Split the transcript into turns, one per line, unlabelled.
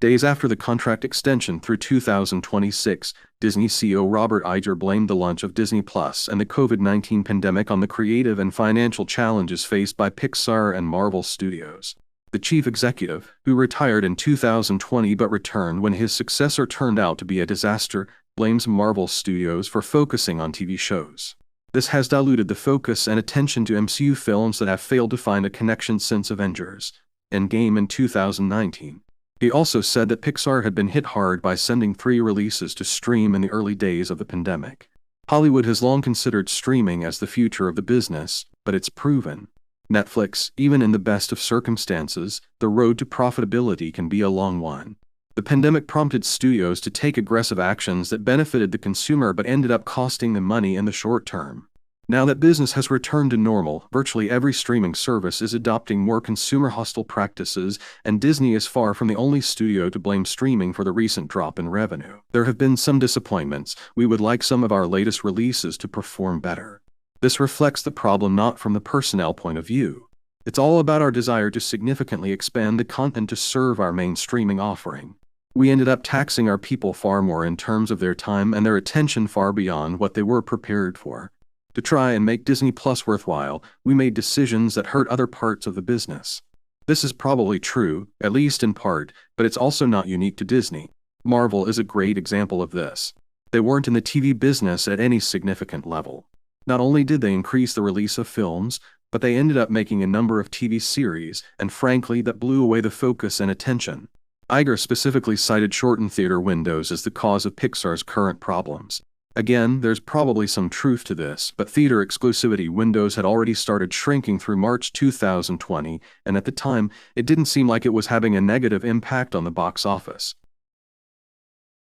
Days after the contract extension through 2026, Disney CEO Robert Iger blamed the launch of Disney Plus and the COVID-19 pandemic on the creative and financial challenges faced by Pixar and Marvel Studios. The chief executive, who retired in 2020 but returned when his successor turned out to be a disaster, blames Marvel Studios for focusing on TV shows. This has diluted the focus and attention to MCU films that have failed to find a connection since Avengers Endgame in 2019. He also said that Pixar had been hit hard by sending 3 releases to stream in the early days of the pandemic. Hollywood has long considered streaming as the future of the business, but it's proven. Netflix, even in the best of circumstances, the road to profitability can be a long one. The pandemic prompted studios to take aggressive actions that benefited the consumer but ended up costing them money in the short term. Now that business has returned to normal, virtually every streaming service is adopting more consumer-hostile practices, and Disney is far from the only studio to blame streaming for the recent drop in revenue. There have been some disappointments. We would like some of our latest releases to perform better. This reflects the problem not from the personnel point of view. It's all about our desire to significantly expand the content to serve our main streaming offering. We ended up taxing our people far more in terms of their time and their attention far beyond what they were prepared for. To try and make Disney Plus worthwhile, we made decisions that hurt other parts of the business. This is probably true, at least in part, but it's also not unique to Disney. Marvel is a great example of this. They weren't in the TV business at any significant level. Not only did they increase the release of films, but they ended up making a number of TV series, and frankly, that blew away the focus and attention. Iger specifically cited shortened theater windows as the cause of Pixar's current problems. Again, there's probably some truth to this, but theater exclusivity windows had already started shrinking through March 2020, and at the time, it didn't seem like it was having a negative impact on the box office.